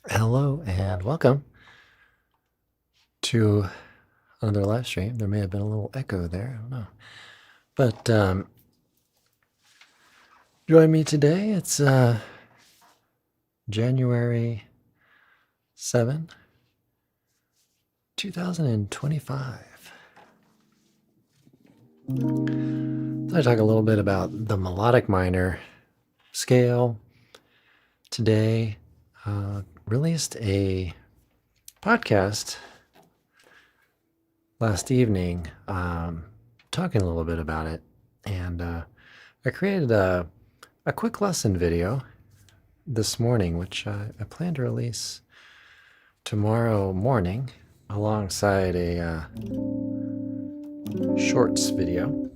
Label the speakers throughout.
Speaker 1: Hello and welcome to another live stream. There may have been a little echo there, I don't know. But join me today. It's January 7, 2025. So I talk a little bit about the melodic minor scale. Today, released a podcast last evening talking a little bit about it, and I created a quick lesson video this morning, which I plan to release tomorrow morning alongside a shorts video.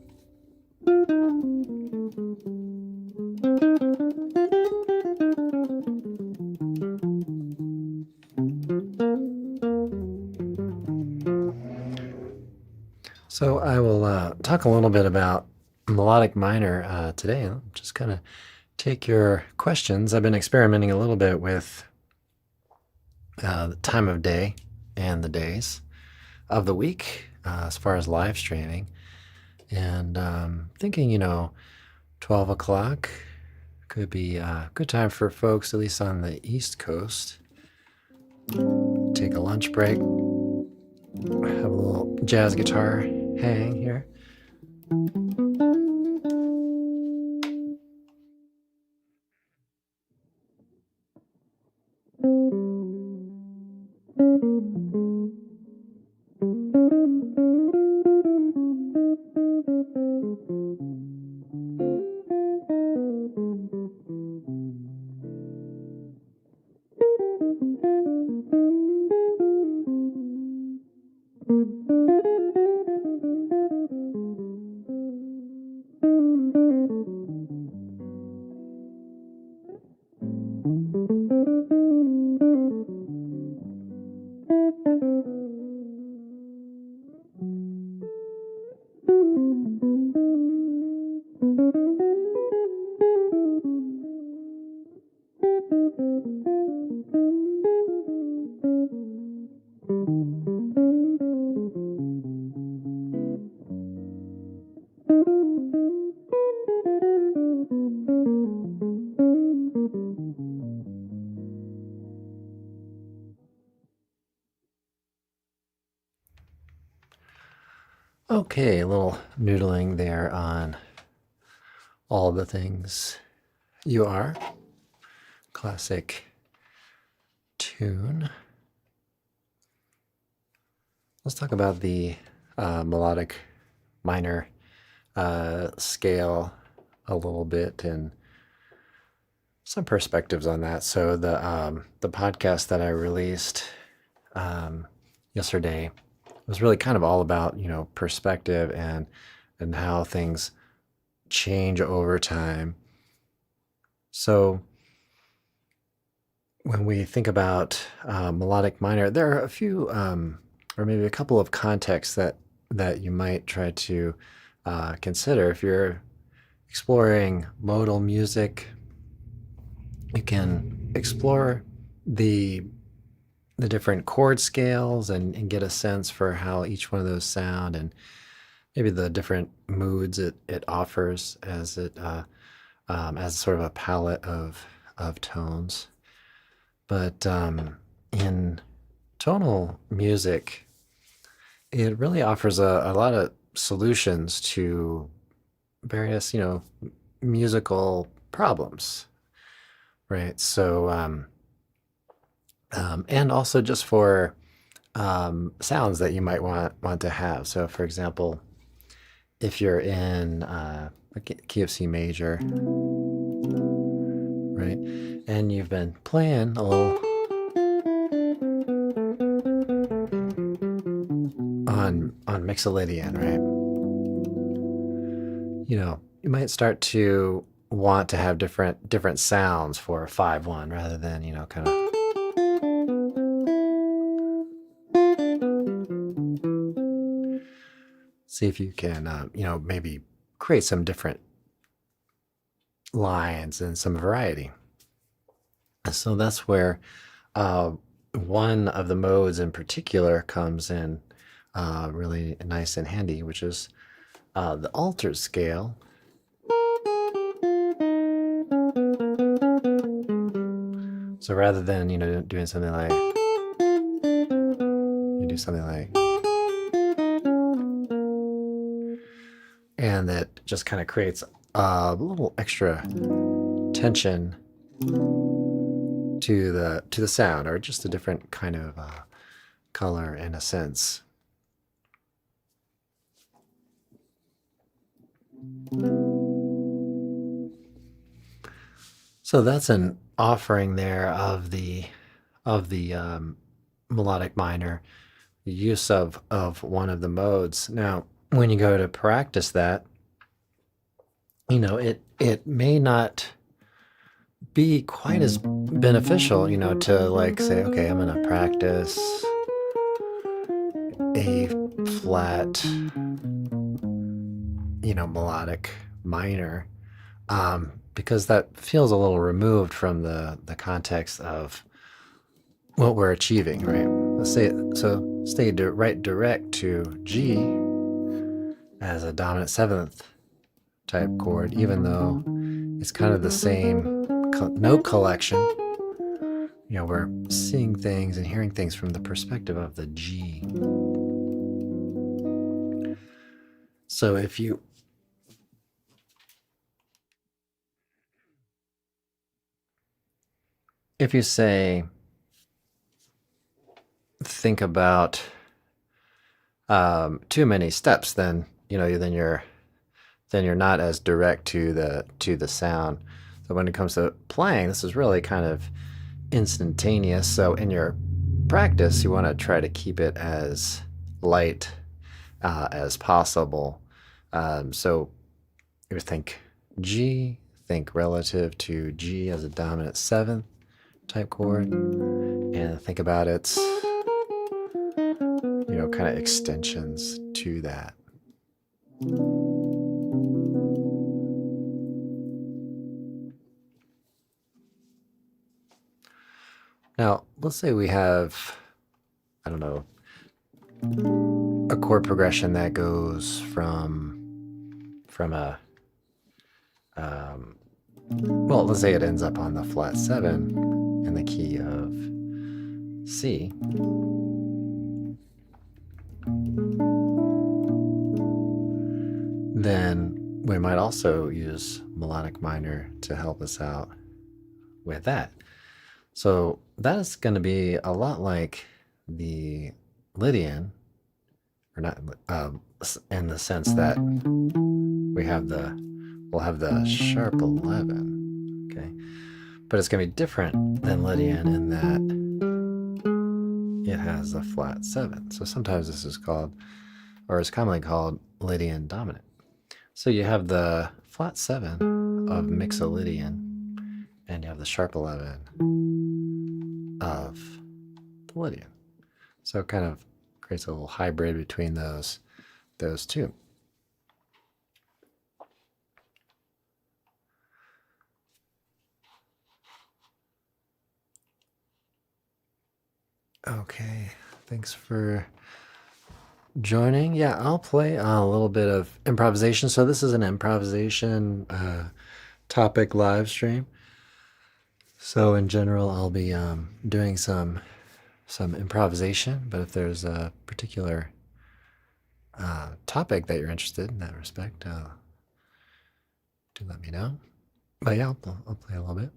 Speaker 1: So I will talk a little bit about melodic minor today. I'll just kind of take your questions. I've been experimenting a little bit with the time of day and the days of the week as far as live streaming. And thinking, 12 o'clock could be a good time for folks, at least on the East Coast. Take a lunch break, have a little jazz guitar hang here. Okay, a little noodling there on all the things you are. Classic tune. Let's talk about the melodic minor scale a little bit and some perspectives on that. So the podcast that I released yesterday was really kind of all about, perspective and how things change over time. So when we think about melodic minor, there are a few, or maybe a couple of contexts that you might try to consider. If you're exploring modal music, you can explore the different chord scales and get a sense for how each one of those sound, and maybe the different moods it offers as sort of a palette of tones. But in tonal music, it really offers a lot of solutions to various, musical problems, right? So and also just for sounds that you might want to have. So for example, if you're in a key of C major, right, and you've been playing a little on Mixolydian, right? You might start to want to have different sounds for a 5/1 rather than, kind of see if you can, maybe create some different lines and some variety. So that's where one of the modes in particular comes in really nice and handy, which is the altered scale. So rather than, doing something like, you do something like, and that just kind of creates a little extra tension to the sound, or just a different kind of color in a sense. So that's an offering there of the melodic minor, use of one of the modes. Now, when you go to practice that, it may not be quite as beneficial, to like say, okay, I'm going to practice a flat, melodic minor, because that feels a little removed from the context of what we're achieving, right? Let's say so. Stay right direct to G as a dominant seventh type chord, even though it's kind of the same note collection. We're seeing things and hearing things from the perspective of the G. So if you say, think about too many steps, then then you're not as direct to the sound. So when it comes to playing, this is really kind of instantaneous. So in your practice, you want to try to keep it as light as possible. So you think G, think relative to G as a dominant seventh type chord, and think about its kind of extensions to that. Now, let's say we have, I don't know, a chord progression that goes from a, well, let's say it ends up on the flat 7 in the key of C. Then we might also use melodic minor to help us out with that. So that is going to be a lot like the Lydian, or not, in the sense that we'll have the sharp 11, okay? But it's going to be different than Lydian in that it has a flat 7. So sometimes this is called, or is commonly called, Lydian dominant. So you have the flat 7 of Mixolydian, and you have the sharp 11 of the Lydian. So it kind of creates a little hybrid between those two. Okay, thanks for joining. Yeah, I'll play a little bit of improvisation. So this is an improvisation topic live stream. So in general, I'll be doing some improvisation, but if there's a particular topic that you're interested in that respect, do let me know. But yeah, I'll play a little bit.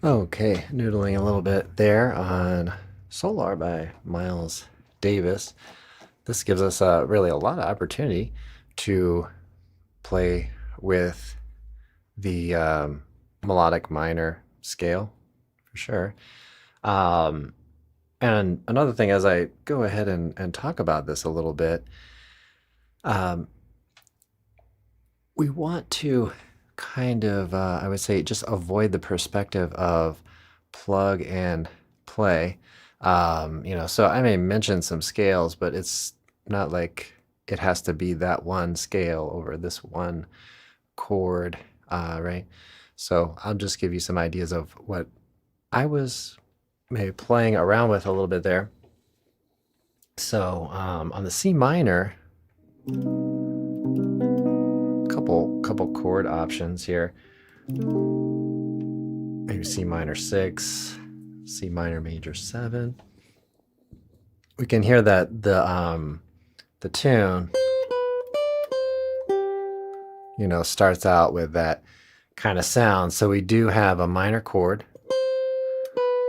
Speaker 1: Okay, noodling a little bit there on Solar by Miles Davis. This gives us really a lot of opportunity to play with the melodic minor scale, for sure. And another thing, as I go ahead and talk about this a little bit, we want to kind of, I would say, just avoid the perspective of plug and play. So I may mention some scales, but it's not like it has to be that one scale over this one chord, right? So I'll just give you some ideas of what I was maybe playing around with a little bit there. So on the C minor, couple chord options here. Maybe C minor 6, C minor major 7. We can hear that the tune, starts out with that kind of sound. So we do have a minor chord.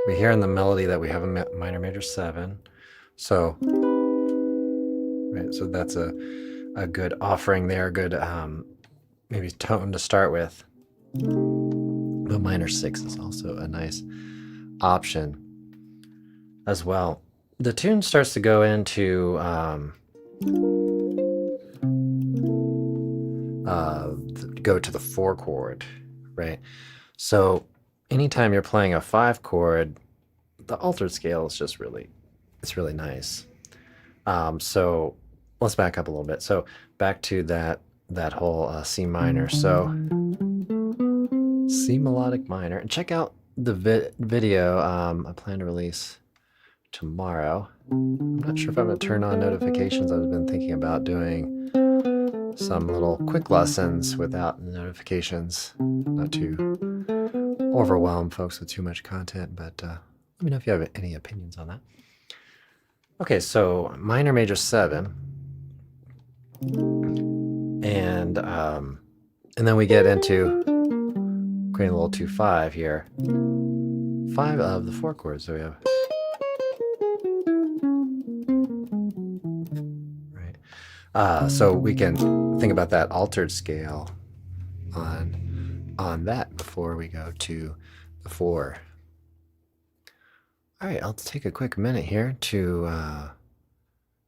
Speaker 1: We hear in the melody that we have a minor major 7. So, right, so that's a good offering there, good maybe tone to start with. The minor 6 is also a nice option as well. The tune starts to go into go to the 4 chord, right? So anytime you're playing a 5 chord, the altered scale is just it's really nice. So let's back up a little bit. So back to that whole C minor. So C melodic minor, and check out the video I plan to release tomorrow. I'm not sure if I'm going to turn on notifications. I've been thinking about doing some little quick lessons without notifications, not to overwhelm folks with too much content, but let me know if you have any opinions on that. Okay, so minor major 7, and then we get into creating a little 2-5 here. 5 of the 4 chords, so we have right. So we can think about that altered scale on that before we go to the 4. All right, I'll take a quick minute here to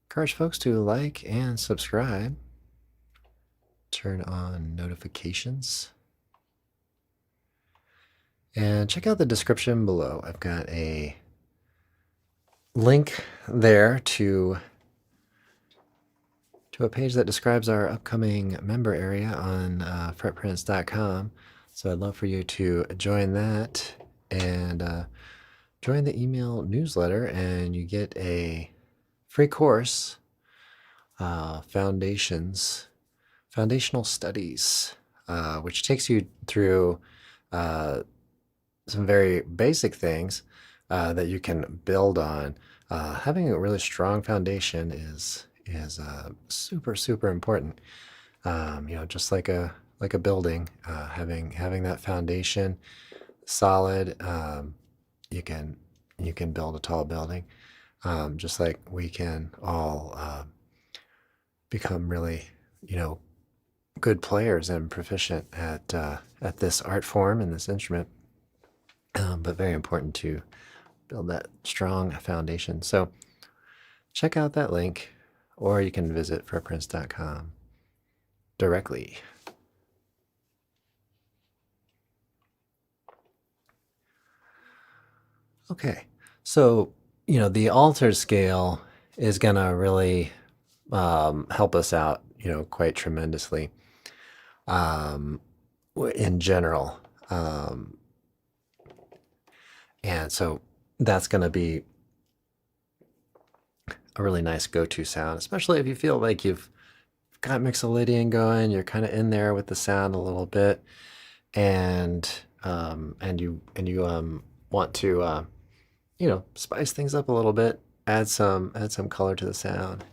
Speaker 1: encourage folks to like and subscribe. Turn on notifications. And check out the description below. I've got a link there to a page that describes our upcoming member area on fretprints.com. So I'd love for you to join that and join the email newsletter, and you get a free course, Foundational Studies, which takes you through some very basic things that you can build on. Having a really strong foundation is super, super important. Just like a building, having that foundation solid, you can build a tall building. Just like we can all become really, good players and proficient at this art form and this instrument. But very important to build that strong foundation. So check out that link, or you can visit footprints.com directly. Okay, so the altered scale is gonna really help us out, quite tremendously in general. And so that's gonna be a really nice go-to sound, especially if you feel like you've got mixolydian going, you're kind of in there with the sound a little bit, and you want to spice things up a little bit, add some color to the sound.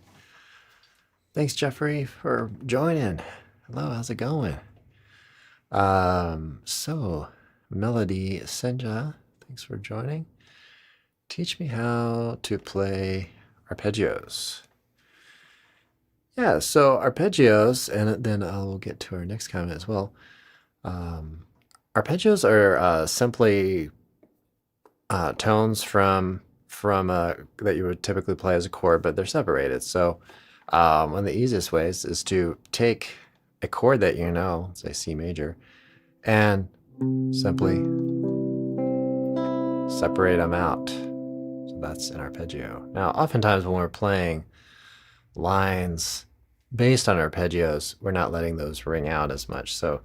Speaker 1: Thanks, Jeffrey, for joining. Hello, how's it going? So Melody Senja, thanks for joining. Teach me how to play arpeggios. Yeah, so arpeggios, and then I'll get to our next comment as well. Arpeggios are simply tones from that you would typically play as a chord, but they're separated. So one of the easiest ways is to take a chord that say C major, and simply separate them out. So that's an arpeggio. Now, oftentimes when we're playing lines based on arpeggios, we're not letting those ring out as much. So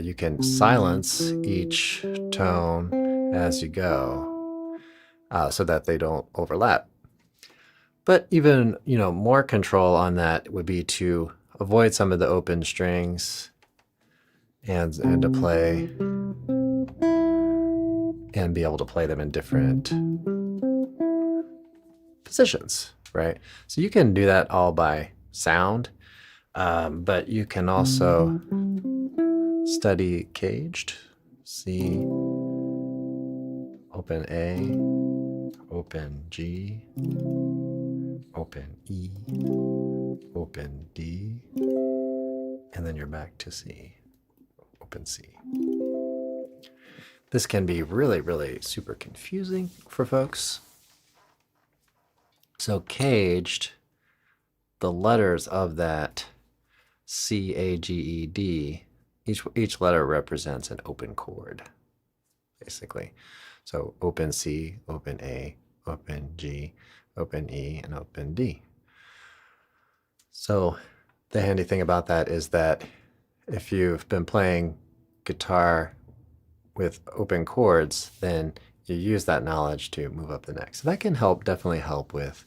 Speaker 1: you can silence each tone as you go so that they don't overlap. But even more control on that would be to avoid some of the open strings and to play and be able to play them in different positions, right? So you can do that all by sound, but you can also study caged. C, open A, open G, open E, open D, and then you're back to C, open C. This can be really, really super confusing for folks. So caged, the letters of that C, A, G, E, D, each letter represents an open chord, basically. So open C, open A, open G, open E, and open D. So the handy thing about that is that if you've been playing guitar with open chords, then you use that knowledge to move up the neck. So that can definitely help with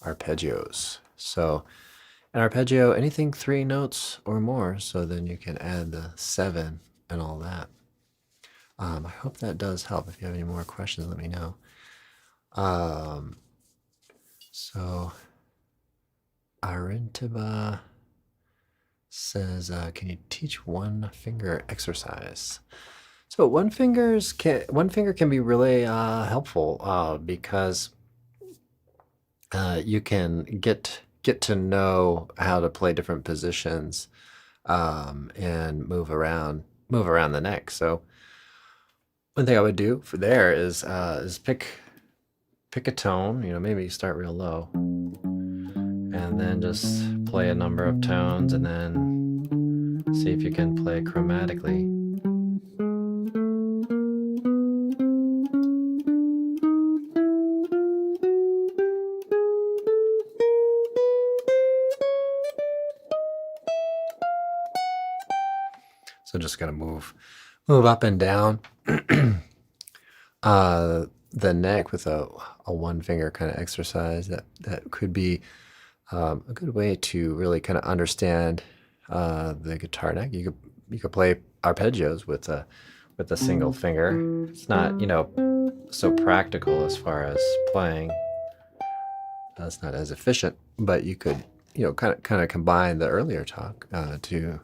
Speaker 1: arpeggios. So an arpeggio, anything 3 notes or more, so then you can add the 7 and all that. I hope that does help. If you have any more questions, let me know. So Arintiba says, can you teach one finger exercise? So one finger can be really helpful because you can get to know how to play different positions and move around the neck. So one thing I would do for there is pick a tone. Maybe start real low, and then just play a number of tones, and then see if you can play chromatically. So just gonna move up and down the neck with a one finger kind of exercise. That could be a good way to really kind of understand the guitar neck. You could play arpeggios with a single finger. It's not so practical as far as playing. It's not as efficient, but you could kind of combine the earlier talk to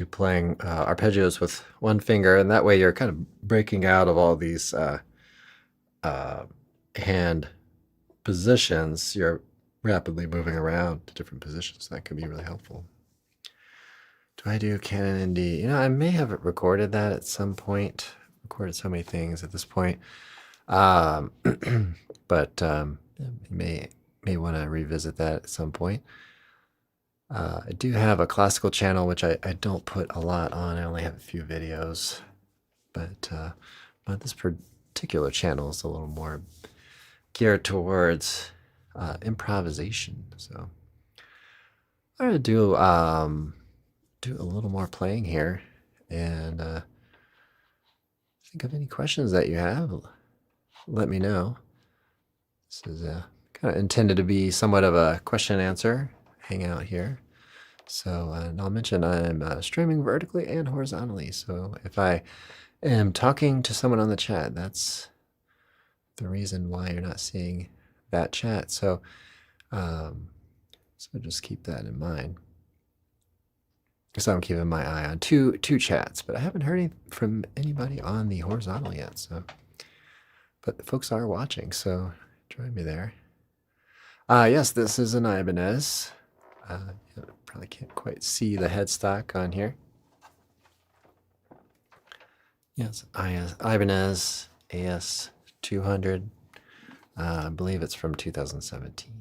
Speaker 1: playing arpeggios with one finger, and that way you're kind of breaking out of all these hand positions. You're rapidly moving around to different positions. That could be really helpful. Do I do Canon and D? I may have recorded that at some point. Recorded so many things at this point. But you may want to revisit that at some point. I do have a classical channel, which I don't put a lot on. I only have a few videos. But this particular channel is a little more geared towards improvisation. So I'm going to do a little more playing here, and think of any questions that you have. Let me know. This is kind of intended to be somewhat of a question and answer hangout here. So, and I'll mention I'm streaming vertically and horizontally. So if I am talking to someone on the chat, that's the reason why you're not seeing that chat. So, so just keep that in mind. So I'm keeping my eye on two chats, but I haven't heard from anybody on the horizontal yet. So, but folks are watching, so join me there. Yes, this is an Ibanez. Probably can't quite see the headstock on here. Yes, Ibanez AS200. I believe it's from 2017.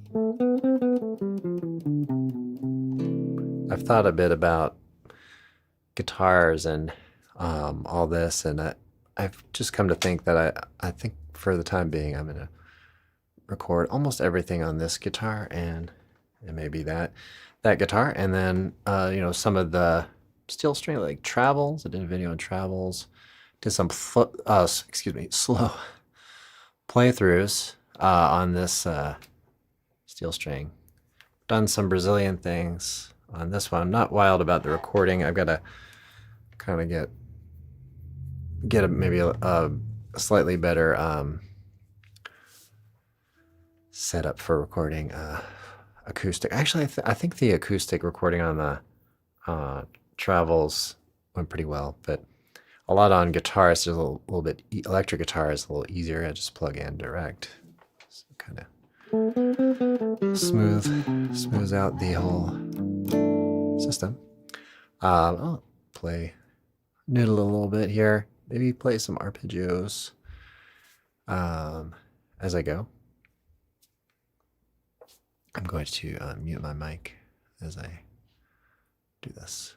Speaker 1: I've thought a bit about guitars and all this, and I've just come to think that I think for the time being I'm going to record almost everything on this guitar and maybe that guitar, and then some of the steel string, like travels. I did a video on travels, did some slow playthroughs on this steel string. Done some Brazilian things on this one. I'm not wild about the recording. I've got to kind of get maybe a slightly better setup for recording acoustic. Actually, I think the acoustic recording on the travels went pretty well, but a lot on guitar is just a little bit, electric guitar is a little easier. I just plug in direct. So kind of smooths out the whole system. I'll noodle a little bit here. Maybe play some arpeggios as I go. I'm going to mute my mic as I do this.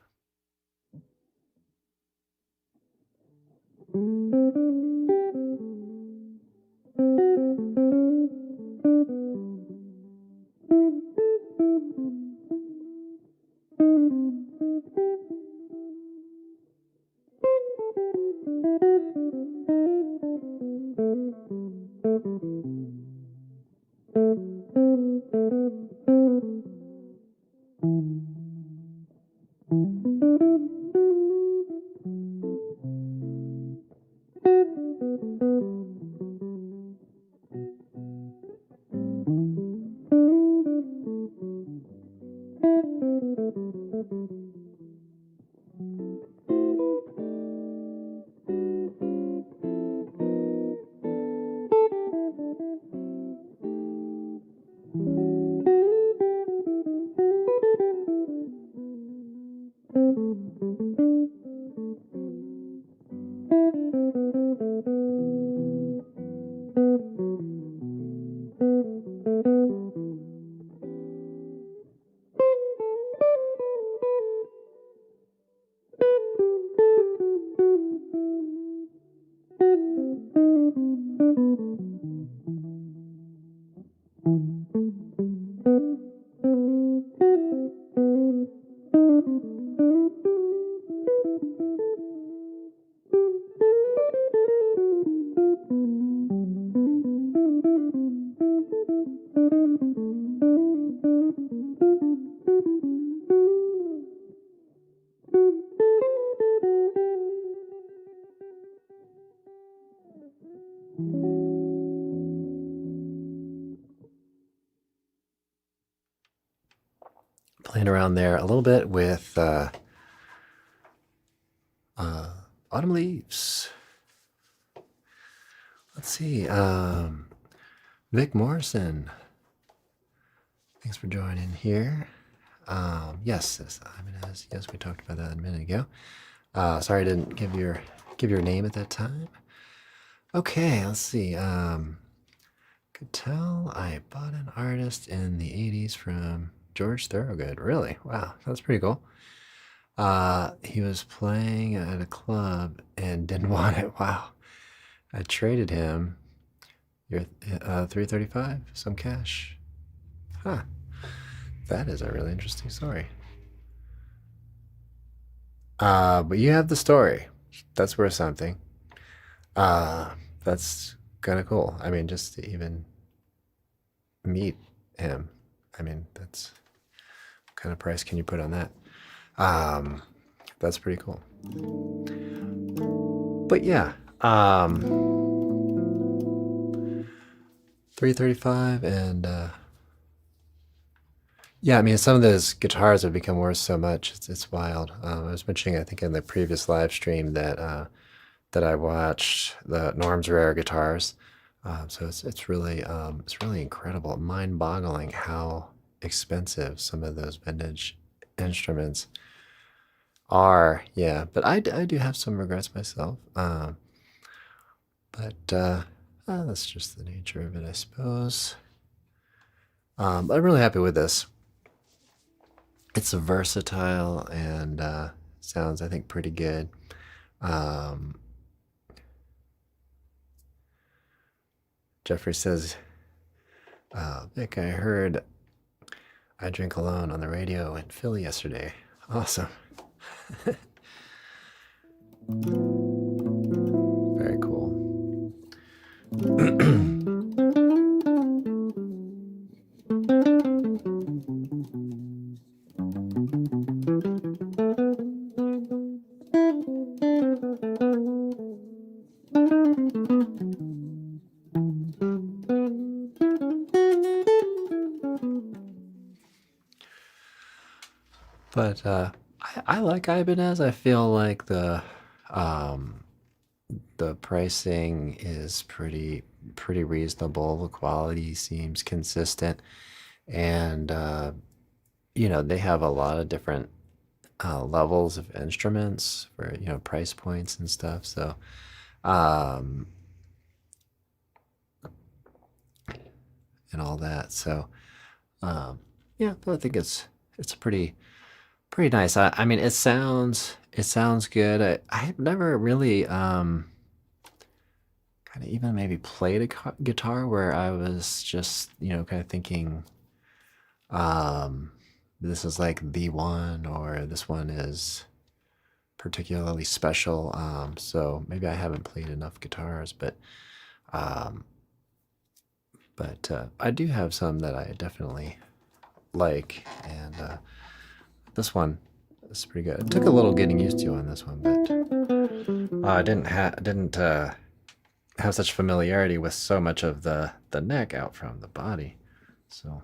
Speaker 1: playing around there a little bit with Autumn Leaves. Let's see. Vic Morrison. Thanks for joining here. Yes, yes, we talked about that a minute ago. Sorry I didn't give your name at that time. Okay, let's see. Could tell I bought an artist in the 80s from George Thorogood. Really? Wow, that's pretty cool. He was playing at a club and didn't want it. Wow. I traded him your $335, some cash. Huh. That is a really interesting story. But you have the story. That's worth something. That's kind of cool. I mean, just to even meet him. I mean, that's what kind of price can you put on that? That's pretty cool. But yeah, 335 and yeah, I mean, some of those guitars have become worth so much. It's wild. I was mentioning, I think, in the previous live stream that that I watched the Norm's Rare guitars. So it's really incredible, mind-boggling how expensive some of those vintage instruments are. Yeah, but I do have some regrets myself. But that's just the nature of it, I suppose. I'm really happy with this. It's versatile and sounds, I think, pretty good. Jeffrey says, Vic, I heard I Drink Alone on the radio in Philly yesterday. Awesome. Very cool. But I like Ibanez. I feel like the pricing is pretty reasonable. The quality seems consistent, and you know, they have a lot of different levels of instruments for, you know, price points and stuff. So and all that. So yeah, but I think it's pretty nice. I mean, it sounds good. I've never really kind of even maybe played a guitar where I was just, you know, kind of thinking this is like the one, or this one is particularly special. So maybe I haven't played enough guitars, but I do have some that I definitely like, and this one is pretty good. It took a little getting used to on this one, but I didn't have such familiarity with so much of the neck out from the body. So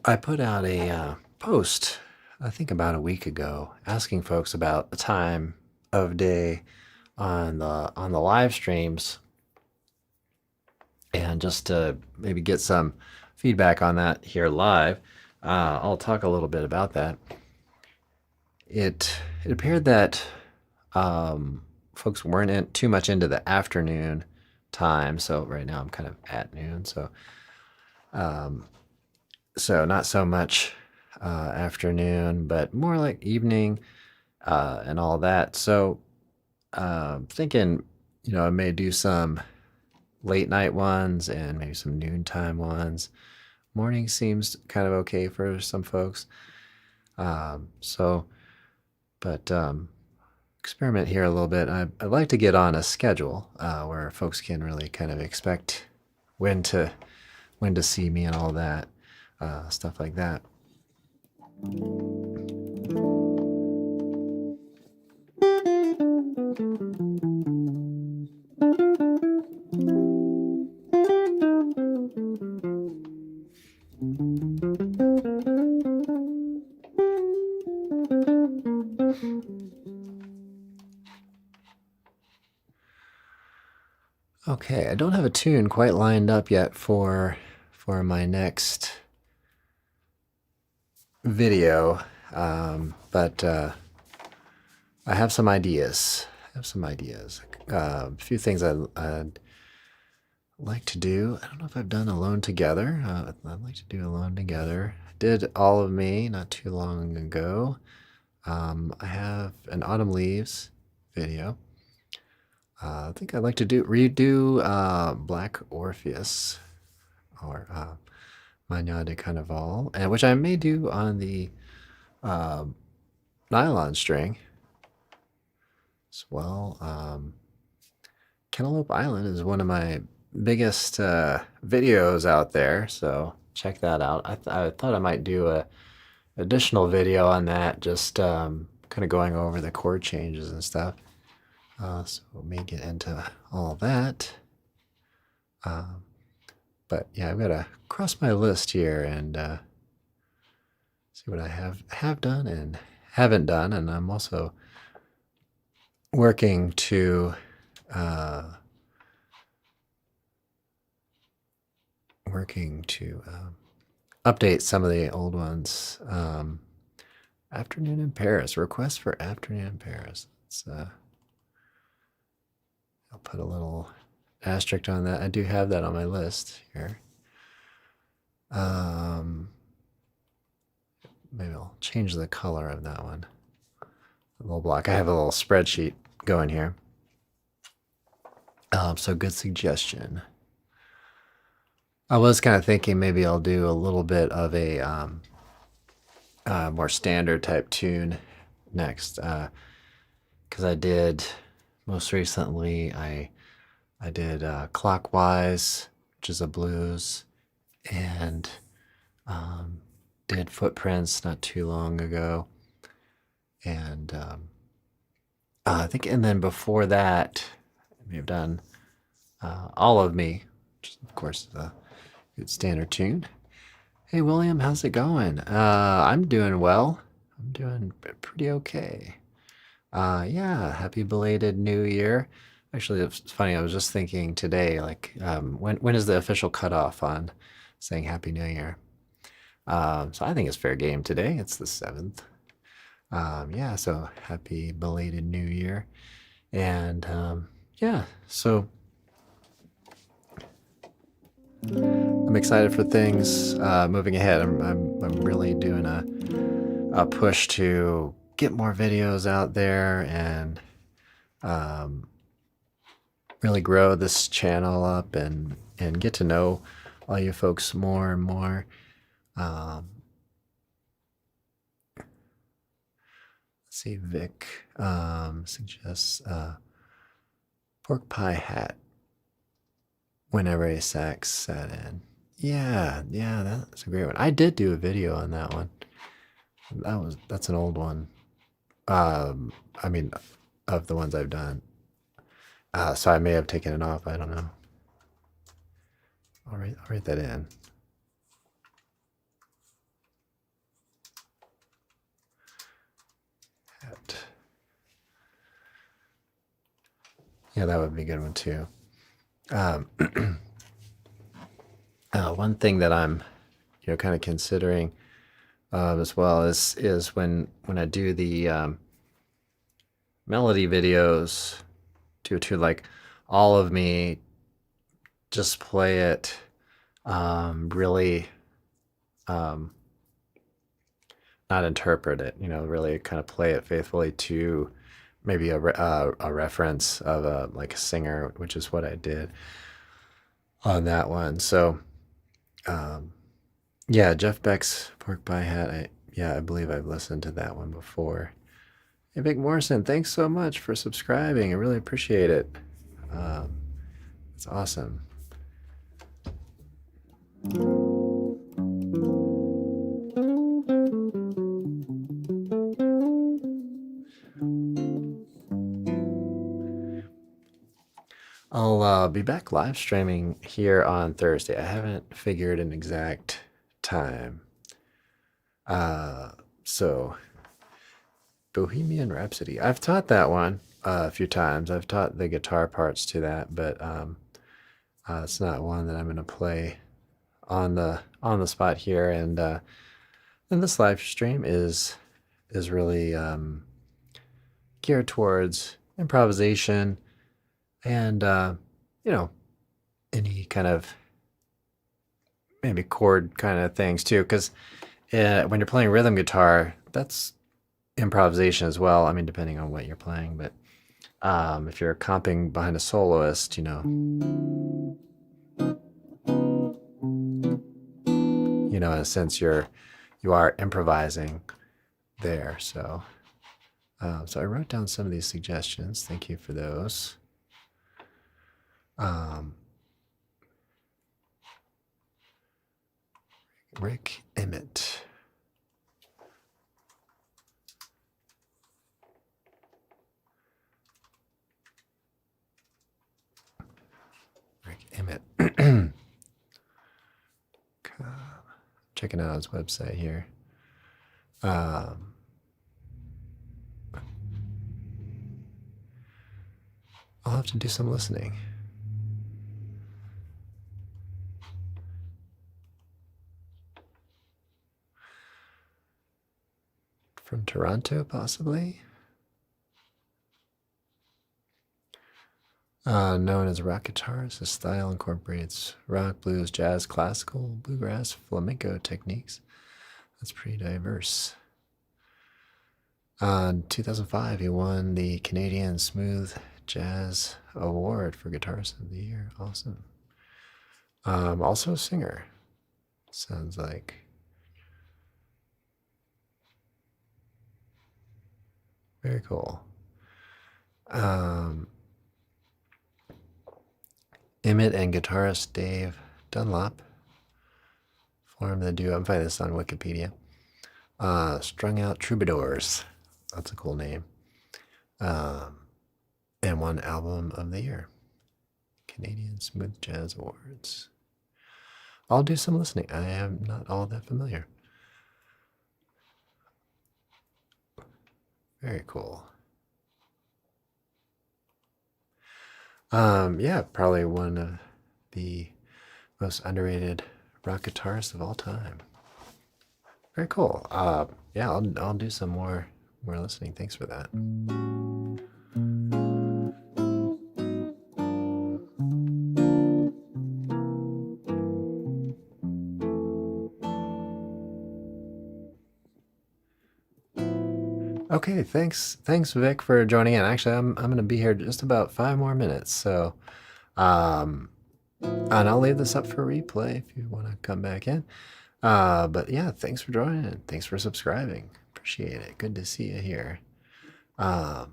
Speaker 1: I put out a post, I think about a week ago, asking folks about the time of day on the live streams, and just to maybe get some feedback on that here live. I'll talk a little bit about that. It appeared that folks weren't too much into the afternoon time. So right now I'm kind of at noon. So so not so much afternoon, but more like evening and all that. So thinking, you know, I may do some late night ones and maybe some noontime ones. Morning seems kind of okay for some folks. So, but experiment here a little bit. I'd like to get on a schedule where folks can really kind of expect when to see me and all that stuff like that. Okay, I don't have a tune quite lined up yet for my next video, but I have some ideas. A few things I'd like to do. I don't know if I've done Alone Together. I'd like to do Alone Together. I did All of Me not too long ago. I have an Autumn Leaves video. I think I'd like to redo Black Orpheus or Magna de Carnaval, and which I may do on the nylon string as well. Cantaloupe Island is one of my biggest videos out there, so check that out. I thought I might do a additional video on that, just kind of going over the chord changes and stuff. So we may get into all that. But yeah, I've got to cross my list here and see what I have done and haven't done, and I'm also working to update some of the old ones. Afternoon in Paris. Request for Afternoon in Paris. I'll put a little asterisk on that. I do have that on my list here. Maybe I'll change the color of that one. A little block. I have a little spreadsheet going here. So good suggestion. I was kind of thinking maybe I'll do a little bit of a more standard type tune next, because I did most recently. I did Clockwise, which is a blues, and did Footprints not too long ago, and I think, and then before that, I may have done All of Me, which is, of course, a good standard tune. Hey, William, how's it going? I'm doing well. I'm doing pretty okay. Yeah, happy belated New Year. Actually, it's funny. I was just thinking today, like, when is the official cutoff on saying Happy New Year? So I think it's fair game today. It's the 7th. Yeah, so happy belated New Year. And yeah, so I'm excited for things moving ahead. I'm really doing a push to get more videos out there and really grow this channel up and get to know all you folks more and more. Let's see, Vic suggests pork pie hat whenever a sax set in. Yeah, that's a great one. I did do a video on that one. That's an old one. I mean, of the ones I've done. So I may have taken it off. I don't know. I'll write that in. Yeah, that would be a good one too. One thing that I'm, kind of considering as well is when I do the melody videos, to like All of Me, just play it really, not interpret it, really kind of play it faithfully to maybe a reference of like a singer, which is what I did on that one. So yeah, Jeff Beck's pork pie hat. yeah, I believe I've listened to that one before. Hey, Vic Morrison, thanks so much for subscribing. I really appreciate it. It's awesome. I'll be back live streaming here on Thursday. I haven't figured an exact time. So Bohemian Rhapsody. I've taught that one a few times. I've taught the guitar parts to that, but it's not one that I'm going to play on the spot here. And this live stream is really geared towards improvisation and you know, any kind of maybe chord kind of things too, because when you're playing rhythm guitar, that's improvisation as well. I mean, depending on what you're playing, but if you're comping behind a soloist, in a sense, you are improvising there. So I wrote down some of these suggestions. Thank you for those. Rick Emmett. Rick Emmett. Checking out his website here. I'll have to do some listening. From Toronto, possibly. Known as rock guitarist, his style incorporates rock, blues, jazz, classical, bluegrass, flamenco techniques. That's pretty diverse. In 2005, he won the Canadian Smooth Jazz Award for Guitarist of the Year. Awesome. Also a singer. Sounds like. Very cool. Emmett and guitarist Dave Dunlop formed the duo. I'm finding this on Wikipedia. Strung Out Troubadours. That's a cool name. And won Album of the Year. Canadian Smooth Jazz Awards. I'll do some listening. I am not all that familiar. Very cool. Yeah, probably one of the most underrated rock guitarists of all time. Very cool. Yeah, I'll do some more listening. Thanks for that. Okay, thanks, Vic, for joining in. Actually, I'm gonna be here just about 5 more minutes, so and I'll leave this up for replay if you want to come back in. But yeah, thanks for joining in. Thanks for subscribing. Appreciate it. Good to see you here. Oh,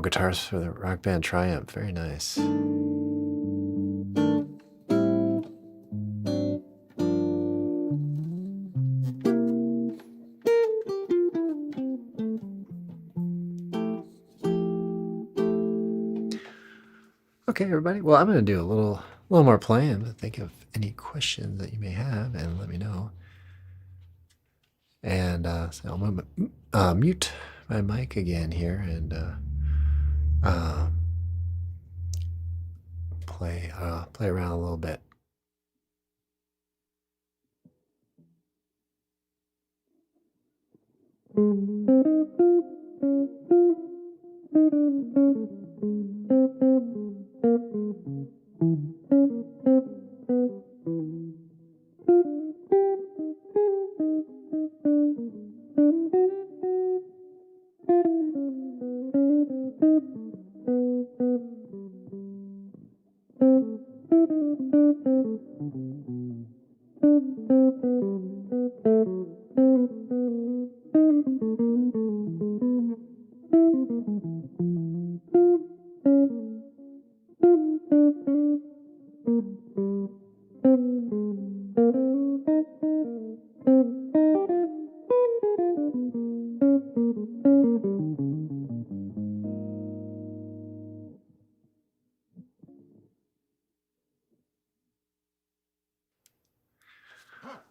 Speaker 1: guitars for the rock band Triumph. Very nice. Okay, everybody. Well, I'm going to do a little more playing, but think of any questions that you may have and let me know. And so I'm going to mute my mic again here and play around a little bit.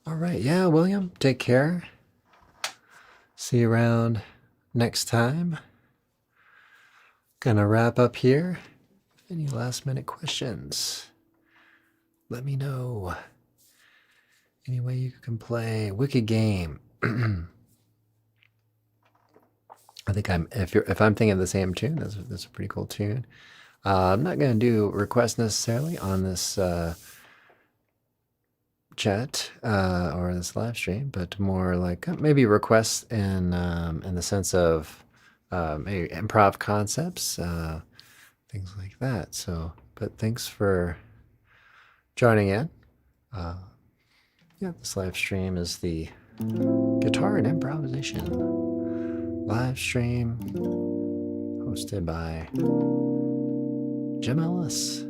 Speaker 1: All right. Yeah, William, take care. See you around next time. Gonna wrap up here. Any last minute questions? Let me know. Any way you can play Wicked Game. I think if I'm thinking of the same tune, that's a pretty cool tune. I'm not gonna do requests necessarily on this chat or this live stream, but more like maybe requests in the sense of maybe improv concepts, things like that. So, but thanks for joining in. Yeah, this live stream is the Guitar and Improvisation live stream hosted by Jim Ellis.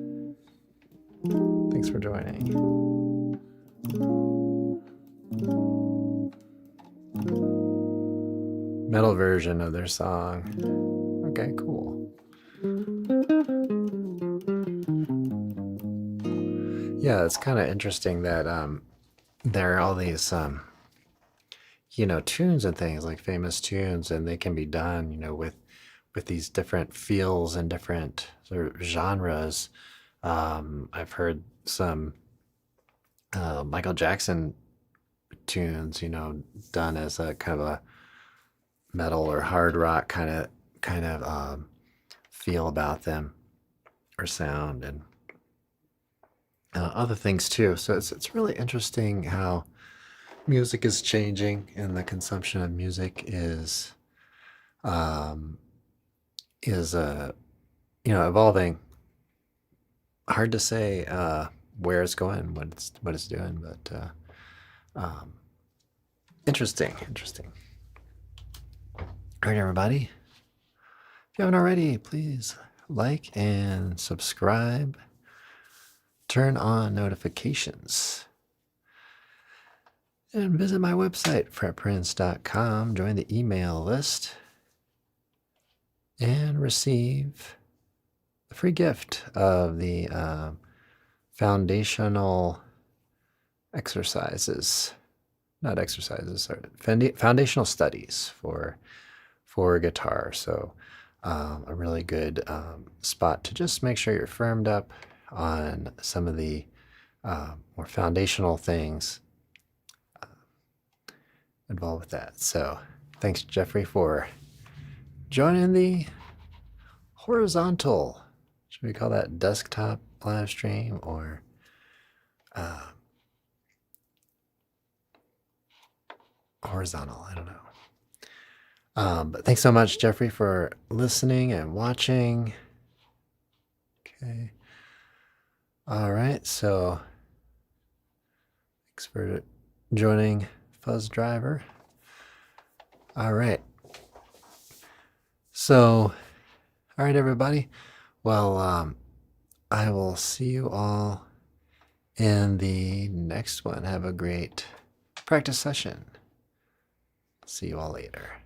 Speaker 1: Thanks for joining. Metal version of their song. Okay, cool. Yeah, it's kind of interesting that there are all these tunes and things, like famous tunes, and they can be done with these different feels and different sort of genres. I've heard some Michael Jackson tunes, done as a kind of a metal or hard rock kind of feel about them, or sound, and other things too. So it's really interesting how music is changing, and the consumption of music is evolving. Hard to say where it's going, what it's doing, but interesting. All right, everybody. If you haven't already, please like and subscribe. Turn on notifications. And visit my website, fretprince.com. Join the email list and receive a free gift of the foundational exercises. Not exercises, sorry, foundational studies for guitar. So a really good spot to just make sure you're firmed up on some of the more foundational things involved with that. So thanks, Jeffrey, for joining the horizontal, should we call that desktop live stream, or horizontal, I don't know. But thanks so much, Jeffrey, for listening and watching. Okay. All right, so thanks for joining Fuzz Driver. All right. So, all right, everybody. Well, I will see you all in the next one. Have a great practice session. See you all later.